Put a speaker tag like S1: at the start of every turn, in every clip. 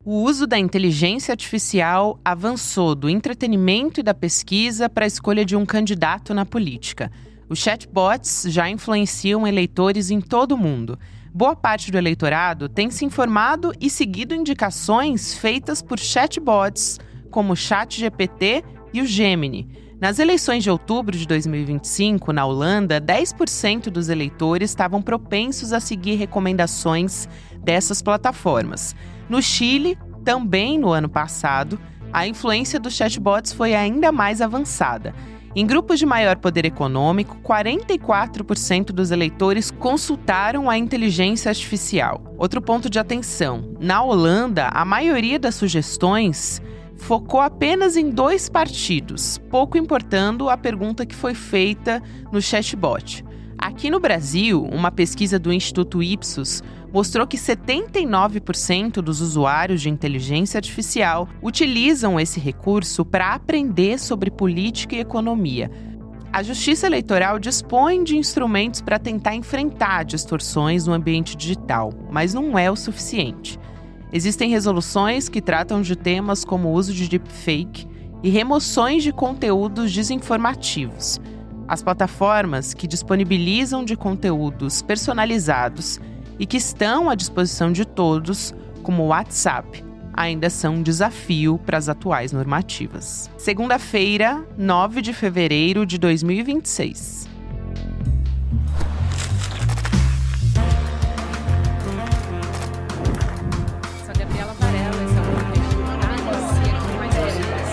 S1: O uso da inteligência artificial avançou do entretenimento e da pesquisa para a escolha de um candidato na política. Os chatbots já influenciam eleitores em todo o mundo. Boa parte do eleitorado tem se informado e seguido indicações feitas por chatbots, como o ChatGPT e o Gemini. Nas eleições de outubro de 2025, na Holanda, 10% dos eleitores estavam propensos a seguir recomendações dessas plataformas. No Chile, também no ano passado, a influência dos chatbots foi ainda mais avançada. Em grupos de maior poder econômico, 44% dos eleitores consultaram a inteligência artificial. Outro ponto de atenção: na Holanda, a maioria das sugestões focou apenas em 2 partidos, pouco importando a pergunta que foi feita no chatbot. Aqui no Brasil, uma pesquisa do Instituto Ipsos mostrou que 79% dos usuários de inteligência artificial utilizam esse recurso para aprender sobre política e economia. A Justiça Eleitoral dispõe de instrumentos para tentar enfrentar distorções no ambiente digital, mas não é o suficiente. Existem resoluções que tratam de temas como o uso de deepfake e remoções de conteúdos desinformativos. As plataformas que disponibilizam de conteúdos personalizados e que estão à disposição de todos, como o WhatsApp, ainda são um desafio para as atuais normativas. Segunda-feira, 9 de fevereiro de 2026.
S2: Sou a Gabriela Varela, esse é o podcast Análise, e aqui mais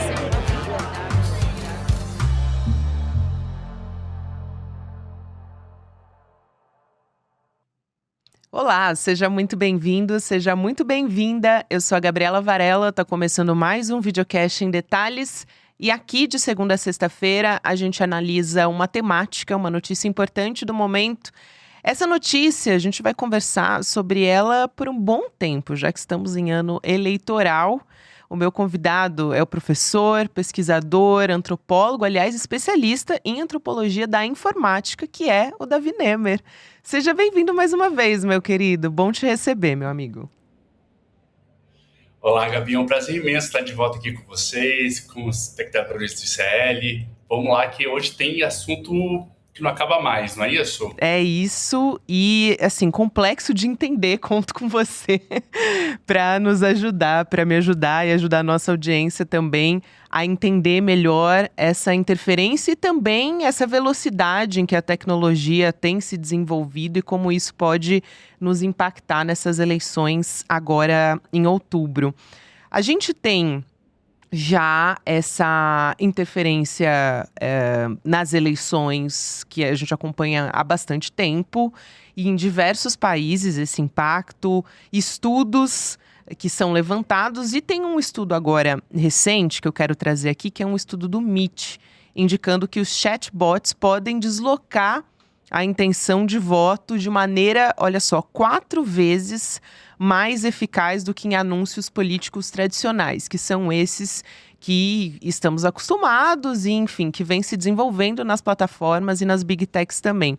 S1: Olá, seja muito bem-vindo, seja muito bem-vinda. Eu sou a Gabriela Varela, está começando mais um videocast em detalhes. E aqui, de segunda a sexta-feira, a gente analisa uma temática, uma notícia importante do momento. Essa notícia, a gente vai conversar sobre ela por um bom tempo, já que estamos em ano eleitoral. O meu convidado é o professor, pesquisador, antropólogo, aliás, especialista em antropologia da informática, que é o Davi Nemer. Seja bem-vindo mais uma vez, meu querido. Bom te receber, meu amigo.
S3: Olá, Gabi. É um prazer imenso estar de volta aqui com vocês, com os espectadores do ICL. Vamos lá, que hoje tem assunto que não acaba mais, não é isso?
S1: É isso, e assim, complexo de entender, conto com você para nos ajudar, para me ajudar e ajudar a nossa audiência também a entender melhor essa interferência e também essa velocidade em que a tecnologia tem se desenvolvido e como isso pode nos impactar nessas eleições agora em outubro. A gente tem já essa interferência nas eleições que a gente acompanha há bastante tempo e em diversos países esse impacto, estudos que são levantados e tem um estudo agora recente que eu quero trazer aqui, que é um estudo do MIT, indicando que os chatbots podem deslocar a intenção de voto de maneira, olha só, 4 vezes mais eficaz do que em anúncios políticos tradicionais, que são esses que estamos acostumados e, enfim, que vem se desenvolvendo nas plataformas e nas big techs também.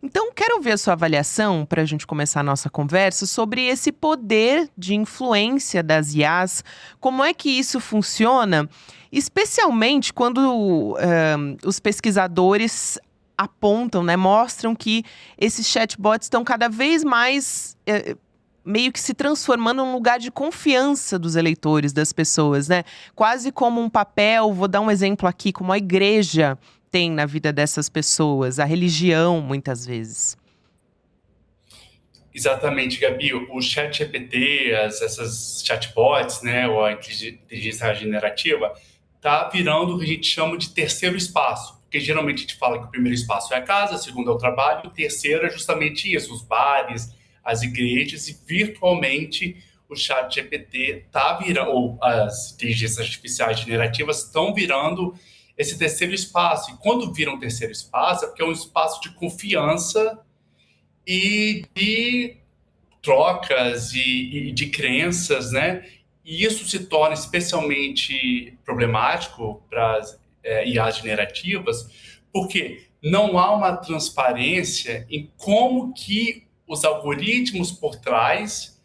S1: Então, quero ouvir a sua avaliação, para a gente começar a nossa conversa, sobre esse poder de influência das IAs, como é que isso funciona, especialmente quando os pesquisadores apontam, né, mostram que esses chatbots estão cada vez mais meio que se transformando num lugar de confiança dos eleitores, das pessoas, né? Quase como um papel, vou dar um exemplo aqui, como a igreja tem na vida dessas pessoas, a religião, muitas vezes.
S3: Exatamente, Gabi. O ChatGPT, essas chatbots, né, ou a inteligência generativa, está virando o que a gente chama de terceiro espaço. Porque geralmente a gente fala que o primeiro espaço é a casa, o segundo é o trabalho, o terceiro é justamente isso, os bares, as igrejas, e virtualmente o ChatGPT está virando, ou as inteligências artificiais generativas estão virando esse terceiro espaço. E quando viram um terceiro espaço, é porque é um espaço de confiança e de trocas e de crenças, né? E isso se torna especialmente problemático para as IAs generativas, porque não há uma transparência em como que os algoritmos por trás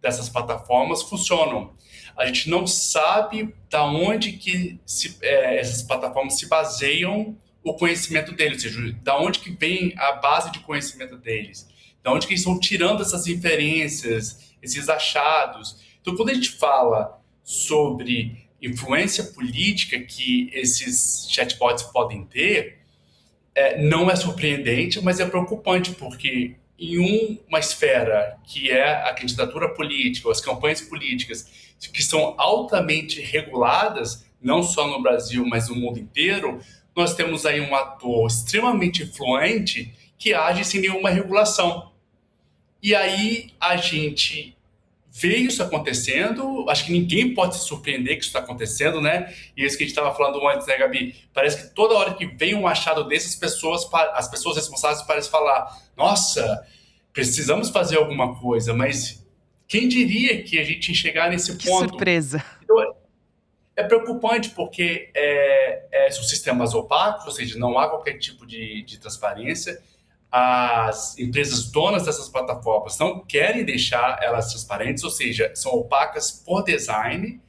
S3: dessas plataformas funcionam. A gente não sabe da onde que essas plataformas se baseiam o conhecimento deles, ou seja, da onde que vem a base de conhecimento deles, da onde que eles estão tirando essas inferências, esses achados. Então, quando a gente fala sobre influência política que esses chatbots podem ter, não é surpreendente, mas é preocupante, porque em uma esfera que é a candidatura política, ou as campanhas políticas, que são altamente reguladas, não só no Brasil, mas no mundo inteiro, nós temos aí um ator extremamente influente que age sem nenhuma regulação. E aí a gente vê isso acontecendo, acho que ninguém pode se surpreender que isso está acontecendo, né? E isso que a gente estava falando antes, né, Gabi? Parece que toda hora que vem um achado dessas pessoas, as pessoas responsáveis parecem falar: nossa, precisamos fazer alguma coisa, mas quem diria que a gente ia chegar nesse ponto?
S1: Que surpresa!
S3: Então, é preocupante porque são sistemas opacos, ou seja, não há qualquer tipo de transparência. As empresas donas dessas plataformas não querem deixar elas transparentes, ou seja, são opacas por design,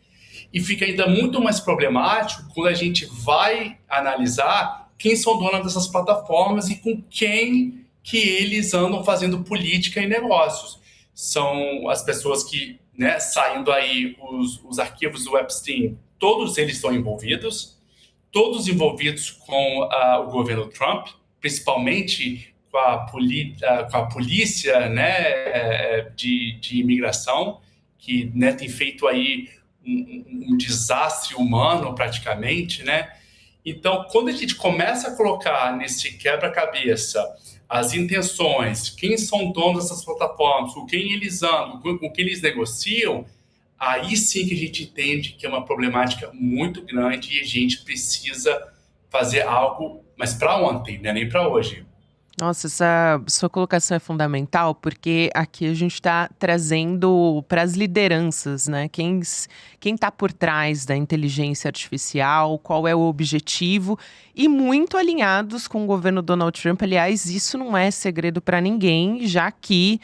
S3: e fica ainda muito mais problemático quando a gente vai analisar quem são donas dessas plataformas e com quem que eles andam fazendo política e negócios. São as pessoas que, né, saindo aí os arquivos do Epstein, todos eles estão envolvidos, todos envolvidos com o governo Trump, principalmente com a polícia, né, de imigração, que, né, tem feito aí um desastre humano praticamente, né? Então, quando a gente começa a colocar nesse quebra-cabeça as intenções, quem são donos dessas plataformas, com quem eles andam, com quem eles negociam, aí sim que a gente entende que é uma problemática muito grande e a gente precisa fazer algo, mas para ontem, né? Nem para hoje.
S1: Nossa, essa sua colocação é fundamental, porque aqui a gente está trazendo para as lideranças, né? Quem está por trás da inteligência artificial, qual é o objetivo, e muito alinhados com o governo Donald Trump. Aliás, isso não é segredo para ninguém, já que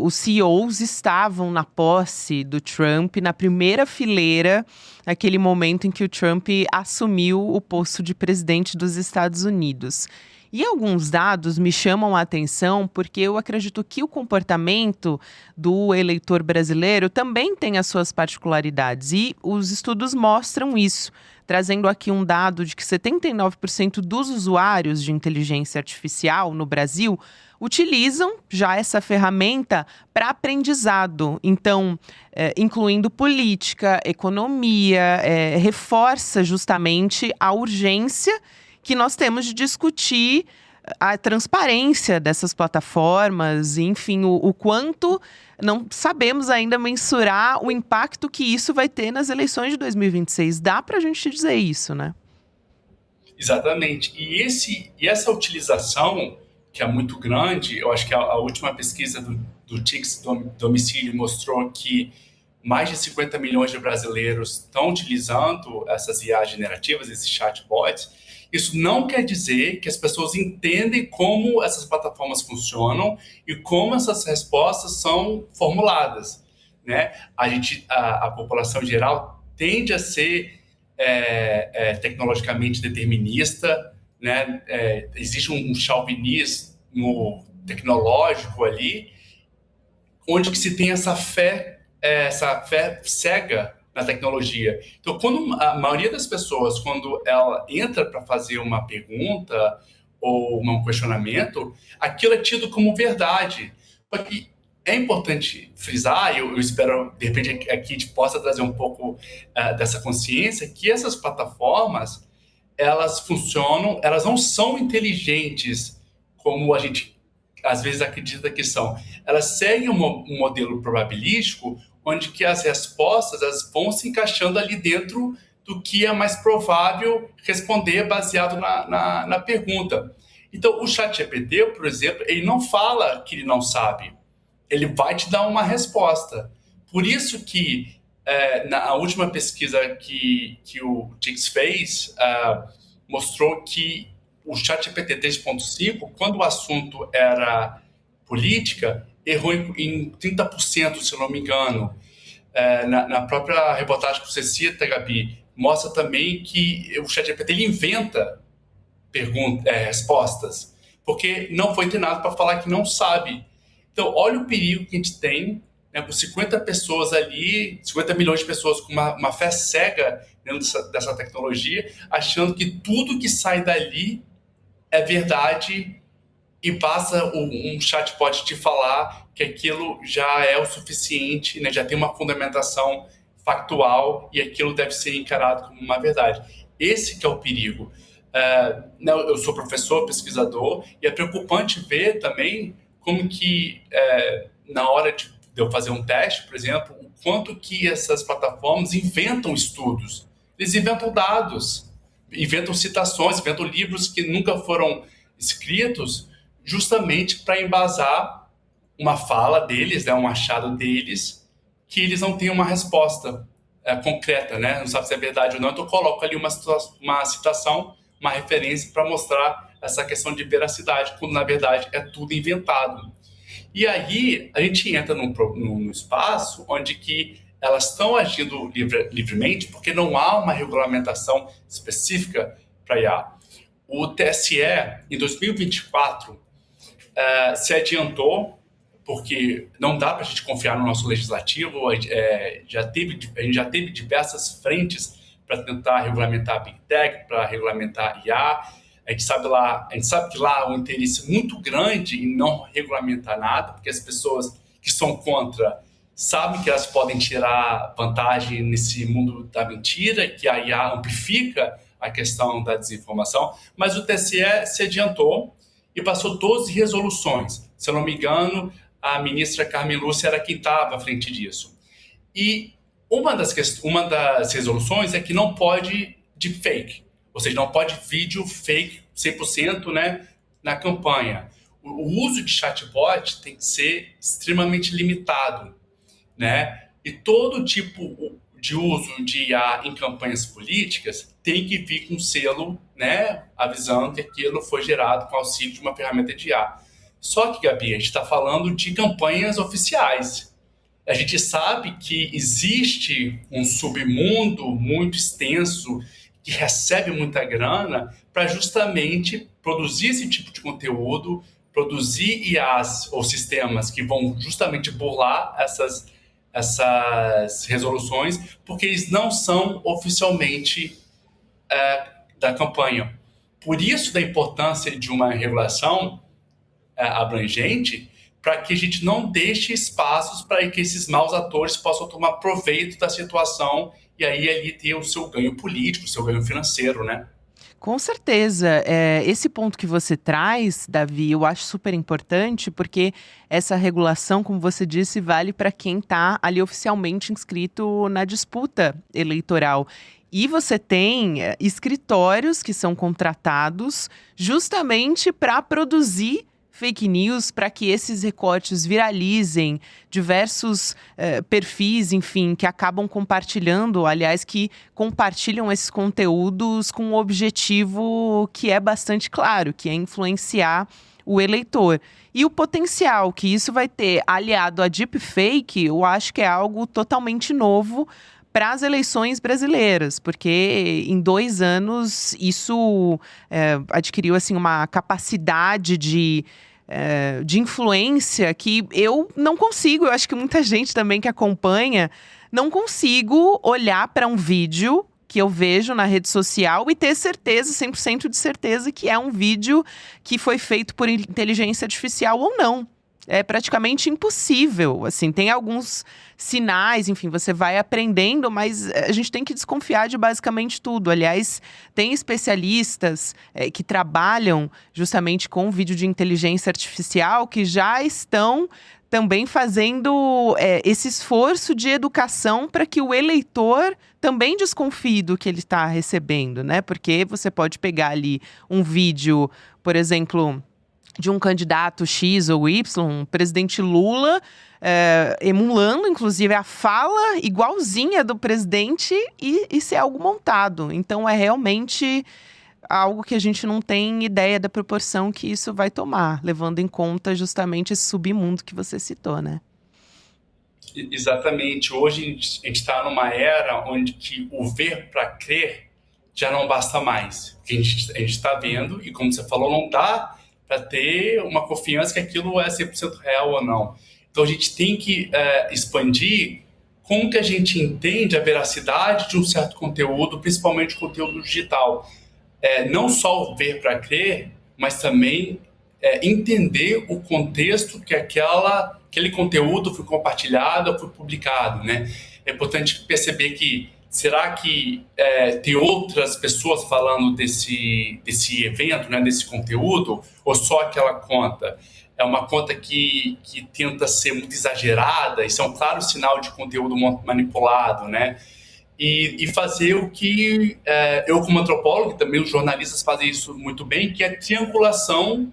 S1: os CEOs estavam na posse do Trump, na primeira fileira, naquele momento em que o Trump assumiu o posto de presidente dos Estados Unidos. E alguns dados me chamam a atenção porque eu acredito que o comportamento do eleitor brasileiro também tem as suas particularidades e os estudos mostram isso, trazendo aqui um dado de que 79% dos usuários de inteligência artificial no Brasil utilizam já essa ferramenta para aprendizado. Então, incluindo política, economia, reforça justamente a urgência que nós temos de discutir a transparência dessas plataformas, enfim, o quanto não sabemos ainda mensurar o impacto que isso vai ter nas eleições de 2026. Dá para a gente dizer isso, né?
S3: Exatamente. E essa utilização, que é muito grande, eu acho que a última pesquisa do TICS Domicílio mostrou que mais de 50 milhões de brasileiros estão utilizando essas IA generativas, esses chatbots. Isso não quer dizer que as pessoas entendem como essas plataformas funcionam e como essas respostas são formuladas, né? A população em geral tende a ser tecnologicamente determinista, né? Existe um chauvinismo tecnológico ali, onde que se tem essa fé cega na tecnologia. Então, quando a maioria das pessoas, quando ela entra para fazer uma pergunta ou um questionamento, aquilo é tido como verdade. Só que é importante frisar, eu espero, de repente, aqui a gente possa trazer um pouco dessa consciência, que essas plataformas, elas funcionam, elas não são inteligentes como a gente às vezes acredita que são. Elas seguem um modelo probabilístico onde que as respostas elas vão se encaixando ali dentro do que é mais provável responder baseado na pergunta. Então, o ChatGPT, por exemplo, ele não fala que ele não sabe. Ele vai te dar uma resposta. Por isso que, na última pesquisa que o TICS fez, mostrou que o ChatGPT 3.5, quando o assunto era política, errou em 30%, se eu não me engano. Na própria reportagem que você cita, Gabi, mostra também que o ChatGPT ele inventa respostas, porque não foi treinado para falar que não sabe. Então, olha o perigo que a gente tem, né, com 50 pessoas ali, 50 milhões de pessoas com uma fé cega dentro dessa tecnologia, achando que tudo que sai dali é verdade e basta um chatbot te falar que aquilo já é o suficiente, né, já tem uma fundamentação factual e aquilo deve ser encarado como uma verdade. Esse que é o perigo. Eu sou professor, pesquisador, e é preocupante ver também como que, na hora de eu fazer um teste, por exemplo, o quanto que essas plataformas inventam estudos. Eles inventam dados, inventam citações, inventam livros que nunca foram escritos, justamente para embasar uma fala deles, né, um achado deles, que eles não têm uma resposta concreta, né? Não sabe se é verdade ou não, então eu coloco ali uma citação, uma referência para mostrar essa questão de veracidade, quando na verdade é tudo inventado. E aí a gente entra num espaço onde que elas estão agindo livremente porque não há uma regulamentação específica para IA. O TSE, em 2024, se adiantou, porque não dá para a gente confiar no nosso legislativo, a gente já teve diversas frentes para tentar regulamentar a Big Tech, para regulamentar a IA. A gente sabe que lá há um interesse muito grande em não regulamentar nada, porque as pessoas que são contra sabem que elas podem tirar vantagem nesse mundo da mentira, que a IA amplifica a questão da desinformação, mas o TSE se adiantou e passou 12 resoluções. Se eu não me engano, a ministra Carmen Lúcia era quem estava à frente disso. E uma das resoluções é que não pode deepfake, ou seja, não pode vídeo fake 100%, né, na campanha. O uso de chatbot tem que ser extremamente limitado, né? E todo tipo de uso de IA em campanhas políticas tem que vir com selo, né, avisando que aquilo foi gerado com auxílio de uma ferramenta de IA. Só que, Gabi, a gente está falando de campanhas oficiais. A gente sabe que existe um submundo muito extenso que recebe muita grana para justamente produzir esse tipo de conteúdo, produzir IAs ou sistemas que vão justamente burlar essas resoluções, porque eles não são oficialmente da campanha. Por isso da importância de uma regulação abrangente, para que a gente não deixe espaços para que esses maus atores possam tomar proveito da situação e aí ali ter o seu ganho político, o seu ganho financeiro, né?
S1: Com certeza. Esse ponto que você traz, Davi, eu acho super importante, porque essa regulação, como você disse, vale para quem está ali oficialmente inscrito na disputa eleitoral. E você tem escritórios que são contratados justamente para produzir fake news, para que esses recortes viralizem, diversos perfis, enfim, que acabam compartilhando, aliás, que compartilham esses conteúdos com um objetivo que é bastante claro, que é influenciar o eleitor. E o potencial que isso vai ter aliado a deepfake, eu acho que é algo totalmente novo para as eleições brasileiras, porque em 2 anos isso adquiriu assim, uma capacidade de influência que eu não consigo, eu acho que muita gente também que acompanha, não consigo olhar para um vídeo que eu vejo na rede social e ter certeza, 100% de certeza que é um vídeo que foi feito por inteligência artificial ou não. É praticamente impossível, assim, tem alguns sinais, enfim, você vai aprendendo, mas a gente tem que desconfiar de basicamente tudo. Aliás, tem especialistas que trabalham justamente com vídeo de inteligência artificial que já estão também fazendo esse esforço de educação para que o eleitor também desconfie do que ele está recebendo, né? Porque você pode pegar ali um vídeo, por exemplo, de um candidato X ou Y, o presidente Lula, emulando, inclusive, a fala igualzinha do presidente e ser algo montado. Então, é realmente algo que a gente não tem ideia da proporção que isso vai tomar, levando em conta justamente esse submundo que você citou, né?
S3: Exatamente. Hoje a gente está numa era onde que o ver para crer já não basta mais. A gente está vendo, e como você falou, não dá para ter uma confiança que aquilo é 100% real ou não. Então a gente tem que expandir como que a gente entende a veracidade de um certo conteúdo, principalmente o conteúdo digital. Não só o ver para crer, mas também entender o contexto que aquele conteúdo foi compartilhado ou foi publicado, né? É importante perceber que será que tem outras pessoas falando desse evento, né, desse conteúdo, ou só aquela conta? É uma conta que tenta ser muito exagerada, isso é um claro sinal de conteúdo manipulado, né? E fazer o que eu, como antropólogo, e também os jornalistas fazem isso muito bem, que é a triangulação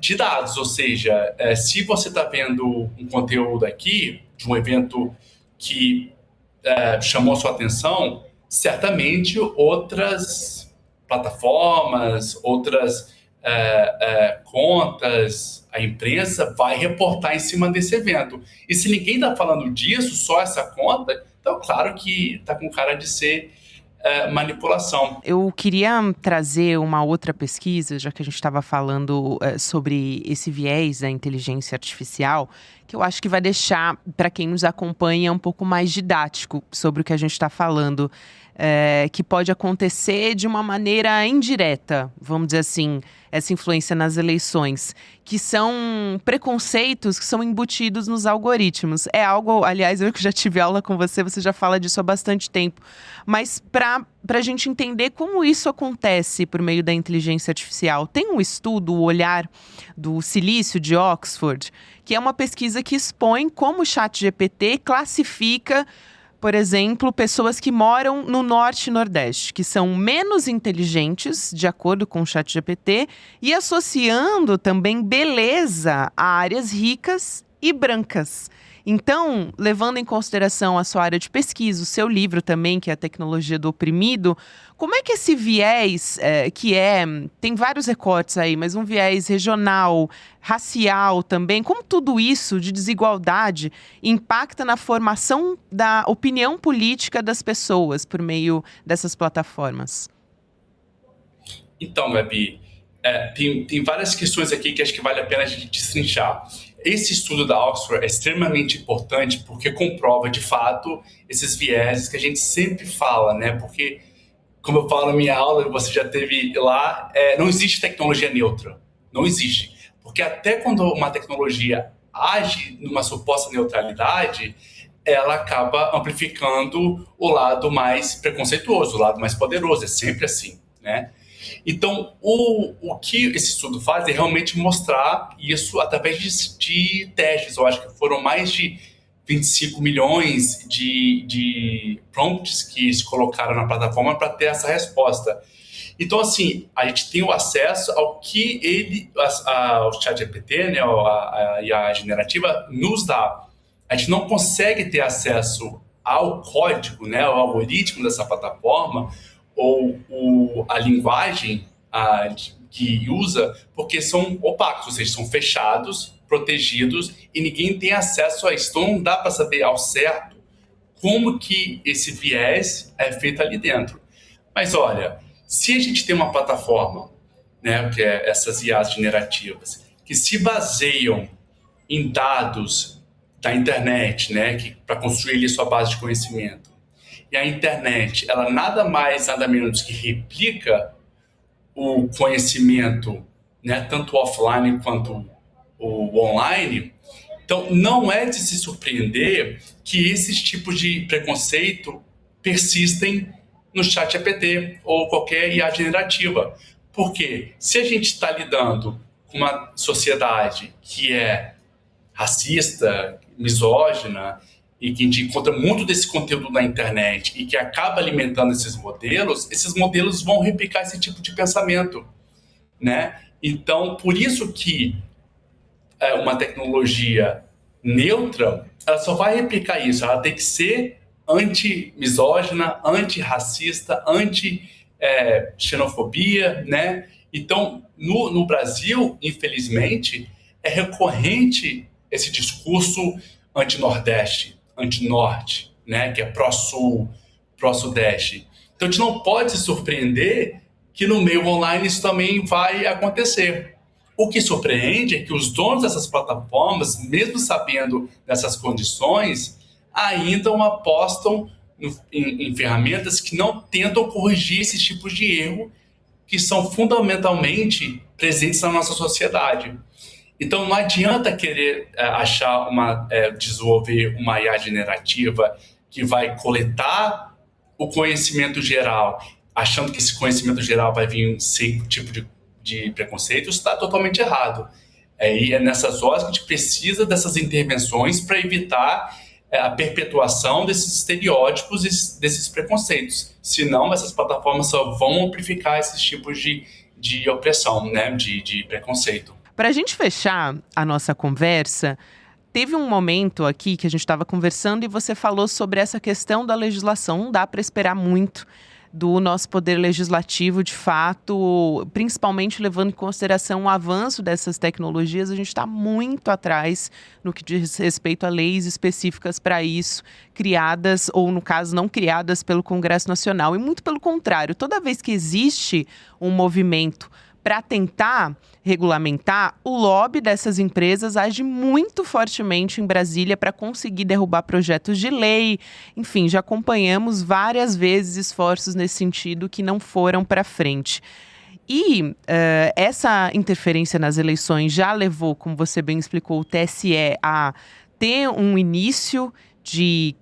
S3: de dados. Ou seja, se você está vendo um conteúdo aqui, de um evento que chamou sua atenção, certamente outras plataformas, outras contas, a imprensa vai reportar em cima desse evento. E se ninguém está falando disso, só essa conta, então claro que está com cara de ser manipulação.
S1: Eu queria trazer uma outra pesquisa, já que a gente estava falando sobre esse viés da inteligência artificial, que eu acho que vai deixar, para quem nos acompanha, um pouco mais didático sobre o que a gente está falando, que pode acontecer de uma maneira indireta, vamos dizer assim, essa influência nas eleições, que são preconceitos que são embutidos nos algoritmos. É algo, aliás, eu que já tive aula com você, você já fala disso há bastante tempo, mas para a gente entender como isso acontece por meio da inteligência artificial, tem um estudo, o Olhar do Silício, de Oxford, que é uma pesquisa que expõe como o ChatGPT classifica, por exemplo, pessoas que moram no Norte e Nordeste, que são menos inteligentes, de acordo com o ChatGPT, e associando também beleza a áreas ricas e brancas. Então, levando em consideração a sua área de pesquisa, o seu livro também, que é a Tecnologia do Oprimido, como é que esse viés, tem vários recortes aí, mas um viés regional, racial também, como tudo isso de desigualdade impacta na formação da opinião política das pessoas por meio dessas plataformas?
S3: Então, Gabi, tem várias questões aqui que acho que vale a pena a gente destrinchar. Esse estudo da Oxford é extremamente importante porque comprova, de fato, esses vieses que a gente sempre fala, né? Porque, como eu falo na minha aula, você já teve lá, não existe tecnologia neutra. Não existe. Porque até quando uma tecnologia age numa suposta neutralidade, ela acaba amplificando o lado mais preconceituoso, o lado mais poderoso. É sempre assim, né? Então, o que esse estudo faz é realmente mostrar isso através de testes. Eu acho que foram mais de 25 milhões de prompts que se colocaram na plataforma para ter essa resposta. Então, assim, a gente tem o acesso ao que o ChatGPT, né, a IA generativa, nos dá. A gente não consegue ter acesso ao código, né, ao algoritmo dessa plataforma, ou a linguagem que usa, porque são opacos, ou seja, são fechados, protegidos, e ninguém tem acesso a isso. Então não dá para saber ao certo como que esse viés é feito ali dentro. Mas olha, se a gente tem uma plataforma, né, que é essas IAs generativas, que se baseiam em dados da internet, né, para construir ali sua base de conhecimento, e a internet, ela nada mais, nada menos que replica o conhecimento, né, tanto offline quanto o online. Então, não é de se surpreender que esses tipos de preconceito persistem no ChatGPT ou qualquer IA generativa. Porque se a gente está lidando com uma sociedade que é racista, misógina, e que a gente encontra muito desse conteúdo na internet e que acaba alimentando esses modelos vão replicar esse tipo de pensamento, né? Então, por isso que uma tecnologia neutra, ela só vai replicar isso, ela tem que ser anti-misógina, anti-racista, xenofobia, né? Então, no Brasil, infelizmente, é recorrente esse discurso anti-Nordeste, anti-Norte, né? Que é pró-Sul, pró-Sudeste. Então, a gente não pode se surpreender que no meio online isso também vai acontecer. O que surpreende é que os donos dessas plataformas, mesmo sabendo dessas condições, ainda apostam em ferramentas que não tentam corrigir esses tipos de erro que são fundamentalmente presentes na nossa sociedade. Então, não adianta querer desenvolver uma IA generativa que vai coletar o conhecimento geral, achando que esse conhecimento geral vai vir sem tipo de preconceito. Isso está totalmente errado. E é nessas horas que a gente precisa dessas intervenções para evitar a perpetuação desses estereótipos e desses preconceitos. Senão, essas plataformas só vão amplificar esses tipos de opressão, né? de preconceito.
S1: Para a gente fechar a nossa conversa, teve um momento aqui que a gente estava conversando e você falou sobre essa questão da legislação. Não dá para esperar muito do nosso poder legislativo, de fato, principalmente levando em consideração o avanço dessas tecnologias. A gente está muito atrás no que diz respeito a leis específicas para isso, criadas, ou no caso não criadas pelo Congresso Nacional. E muito pelo contrário, toda vez que existe um movimento para tentar regulamentar, o lobby dessas empresas age muito fortemente em Brasília para conseguir derrubar projetos de lei. Enfim, já acompanhamos várias vezes esforços nesse sentido que não foram para frente. E essa interferência nas eleições já levou, como você bem explicou, o TSE a ter um início de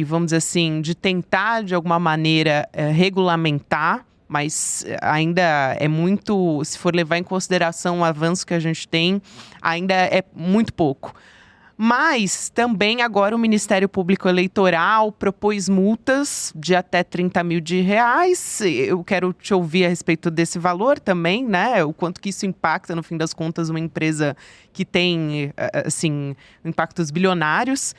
S1: vamos dizer assim, de tentar, de alguma maneira, regulamentar, mas ainda é muito, se for levar em consideração o avanço que a gente tem, ainda é muito pouco. Mas também agora o Ministério Público Eleitoral propôs multas de até R$30 mil. Eu quero te ouvir a respeito desse valor também, né? O quanto que isso impacta, no fim das contas, uma empresa que tem, assim, impactos bilionários.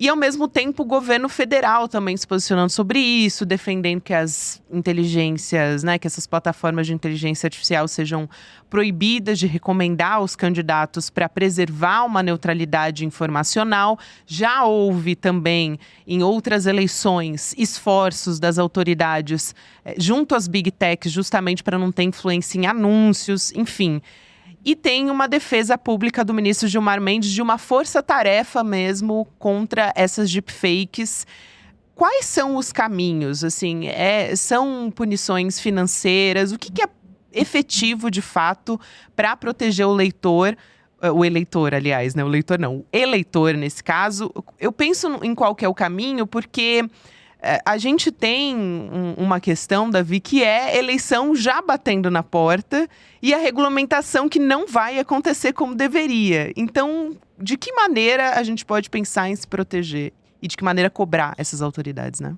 S1: E, ao mesmo tempo, o governo federal também se posicionando sobre isso, defendendo que as inteligências, né, que essas plataformas de inteligência artificial sejam proibidas de recomendar os candidatos para preservar uma neutralidade informacional. Já houve também, em outras eleições, esforços das autoridades junto às Big Techs, justamente para não ter influência em anúncios, enfim. E tem uma defesa pública do ministro Gilmar Mendes de uma força-tarefa mesmo contra essas deepfakes. Quais são os caminhos? Assim, são punições financeiras? O que é efetivo, de fato, para proteger o eleitor, aliás, né? O leitor não, o eleitor nesse caso. Eu penso em qual que é o caminho, porque a gente tem uma questão, Davi, que é eleição já batendo na porta e a regulamentação que não vai acontecer como deveria. Então, de que maneira a gente pode pensar em se proteger e de que maneira cobrar essas autoridades, né?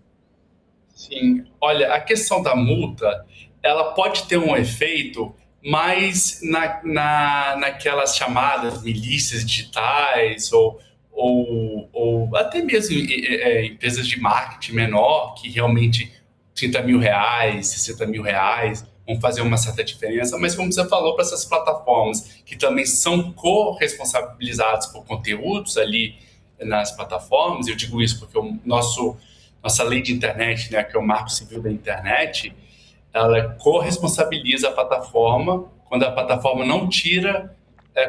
S3: Sim. Olha, a questão da multa, ela pode ter um efeito mais naquelas chamadas milícias digitais ou até mesmo empresas de marketing menor, que realmente R$30 mil, R$60 mil vão fazer uma certa diferença, mas como você falou, para essas plataformas que também são corresponsabilizadas por conteúdos ali nas plataformas, eu digo isso porque nossa lei de internet, né, que é o Marco Civil da Internet, ela corresponsabiliza a plataforma quando a plataforma não tira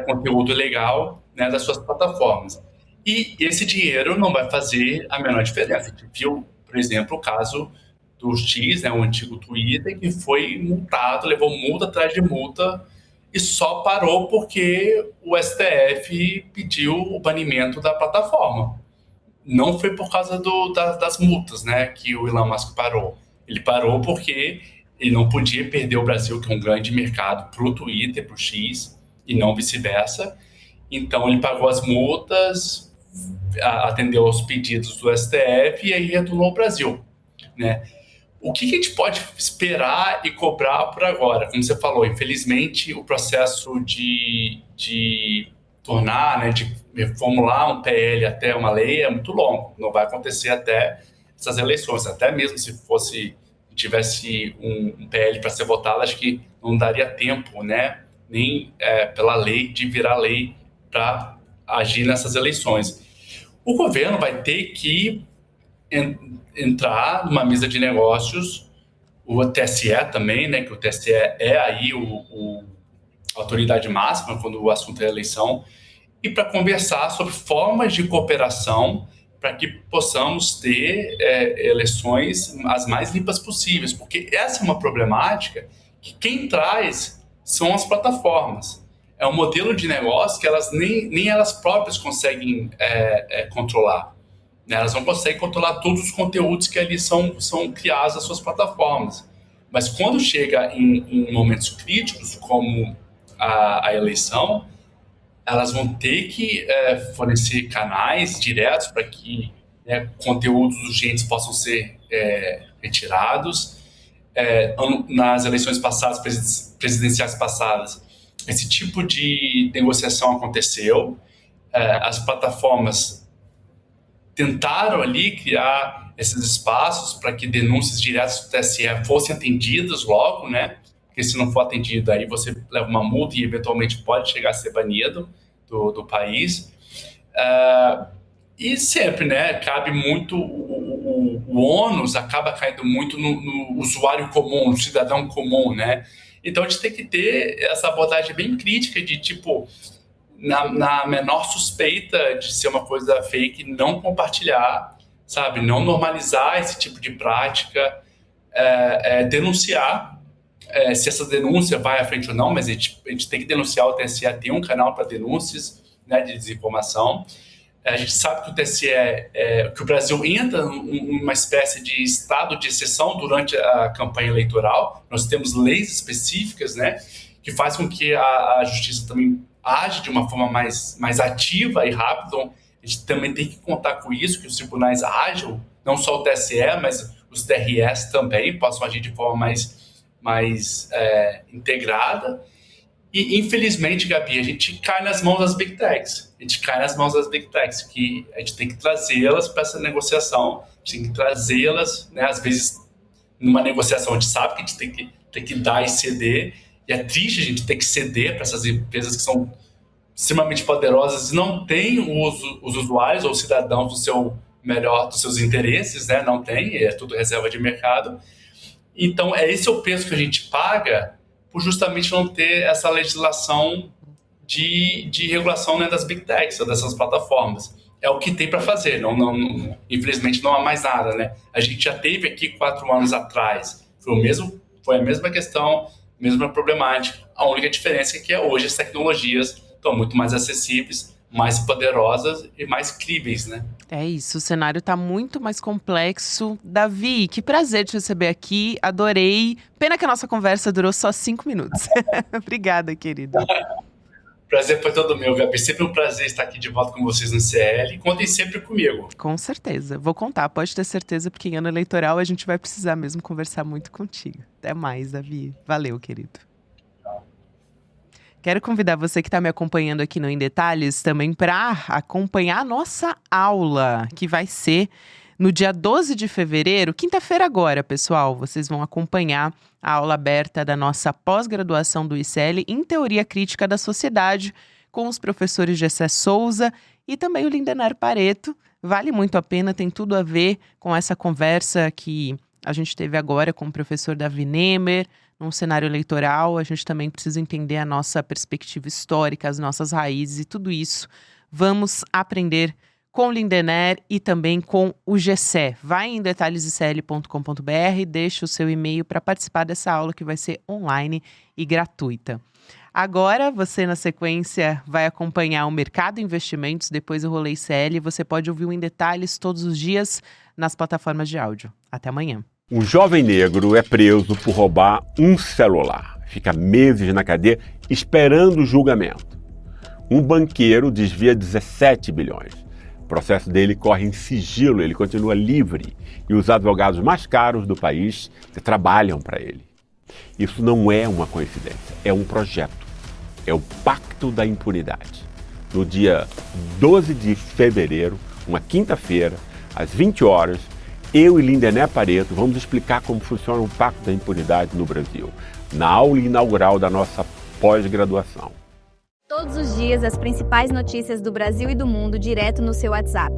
S3: conteúdo legal, né, das suas plataformas. E esse dinheiro não vai fazer a menor diferença. A gente viu, por exemplo, o caso do X, né, o antigo Twitter, que foi multado, levou multa atrás de multa e só parou porque o STF pediu o banimento da plataforma. Não foi por causa das multas, né, que o Elon Musk parou. Ele parou porque ele não podia perder o Brasil, que é um grande mercado, para o Twitter, para o X, e não vice-versa. Então, ele pagou as multas, atendeu aos pedidos do STF e aí retornou ao Brasil, né? O que a gente pode esperar e cobrar por agora? Como você falou, infelizmente, o processo de tornar, né, de reformular um PL até uma lei é muito longo. Não vai acontecer até essas eleições. Até mesmo se fosse tivesse um PL para ser votado, acho que não daria tempo, né, nem pela lei, de virar lei para agir nessas eleições. O governo vai ter que entrar numa mesa de negócios, o TSE também, né, que o TSE é aí a autoridade máxima quando o assunto é eleição, e para conversar sobre formas de cooperação para que possamos ter eleições as mais limpas possíveis, porque essa é uma problemática que quem traz são as plataformas. É um modelo de negócio que elas nem elas próprias conseguem controlar. Né? Elas não conseguem controlar todos os conteúdos que ali são criados nas suas plataformas. Mas quando chega em momentos críticos, como a eleição, elas vão ter que fornecer canais diretos para que conteúdos urgentes possam ser retirados. Nas eleições passadas, presidenciais passadas, esse tipo de negociação aconteceu. As plataformas tentaram ali criar esses espaços para que denúncias diretas do TSE fossem atendidas logo, né? Porque se não for atendido, aí você leva uma multa e eventualmente pode chegar a ser banido do país. E sempre, né, cabe muito, o ônus acaba caindo muito no usuário comum, no cidadão comum, né? Então a gente tem que ter essa abordagem bem crítica de tipo, na menor suspeita de ser uma coisa fake, não compartilhar, sabe? Não normalizar esse tipo de prática, denunciar. Se essa denúncia vai à frente ou não, mas a gente tem que denunciar. O TSE tem um canal para denúncias, né, de desinformação. A gente sabe que o TSE, que o Brasil entra numa espécie de estado de exceção durante a campanha eleitoral. Nós temos leis específicas, né, que faz com que a justiça também age de uma forma mais ativa e rápida. Então, a gente também tem que contar com isso, que os tribunais ajam, não só o TSE, mas os TRS também possam agir de forma mais integrada. E, infelizmente, Gabi, a gente cai nas mãos das Big Techs. Que a gente tem que trazê-las para essa negociação, a gente tem que trazê-las, né? Às vezes, numa negociação, a gente sabe que a gente tem que dar e ceder, e é triste a gente ter que ceder para essas empresas que são extremamente poderosas e não têm os usuários ou os cidadãos dos seus interesses, né? Não tem, é tudo reserva de mercado. Então, esse é o preço que a gente paga por justamente não ter essa legislação de regulação, né, das Big Techs, ou dessas plataformas. É o que tem para fazer, infelizmente não há mais nada, né? A gente já teve aqui 4 anos atrás, foi a mesma questão, mesma problemática. A única diferença é que hoje as tecnologias estão muito mais acessíveis, mais poderosas e mais críveis, né?
S1: É isso, o cenário está muito mais complexo. Davi, que prazer te receber aqui, adorei. Pena que a nossa conversa durou só 5 minutos. Obrigada, querido.
S3: Prazer foi todo meu, Gabi. Sempre um prazer estar aqui de volta com vocês no CL. Contem sempre comigo.
S1: Com certeza. Vou contar, pode ter certeza, porque em ano eleitoral a gente vai precisar mesmo conversar muito contigo. Até mais, Davi. Valeu, querido. Quero convidar você que está me acompanhando aqui no Em Detalhes também para acompanhar a nossa aula, que vai ser no dia 12 de fevereiro, quinta-feira agora, pessoal. Vocês vão acompanhar a aula aberta da nossa pós-graduação do ICL em Teoria Crítica da Sociedade, com os professores Gessé Souza e também o Lindener Pareto. Vale muito a pena, tem tudo a ver com essa conversa que a gente teve agora com o professor Davi Nemer. Num cenário eleitoral, a gente também precisa entender a nossa perspectiva histórica, as nossas raízes e tudo isso. Vamos aprender com o Lindener e também com o Gessé. Vai em detalhesicl.com.br, deixa o seu e-mail para participar dessa aula que vai ser online e gratuita. Agora, você na sequência vai acompanhar o Mercado Investimentos, depois o Rolê ICL. Você pode ouvir o Em Detalhes todos os dias nas plataformas de áudio. Até amanhã.
S4: Um jovem negro é preso por roubar um celular. Fica meses na cadeia esperando o julgamento. Um banqueiro desvia 17 bilhões. O processo dele corre em sigilo, ele continua livre. E os advogados mais caros do país trabalham para ele. Isso não é uma coincidência, é um projeto. É o Pacto da Impunidade. No dia 12 de fevereiro, uma quinta-feira, às 20 horas, eu e Lindené Pareto vamos explicar como funciona o Pacto da Impunidade no Brasil, na aula inaugural da nossa pós-graduação.
S5: Todos os dias, as principais notícias do Brasil e do mundo direto no seu WhatsApp,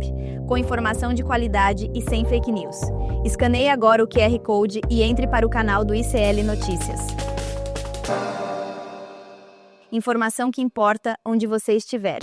S5: com informação de qualidade e sem fake news. Escaneie agora o QR Code e entre para o canal do ICL Notícias. Informação que importa onde você estiver.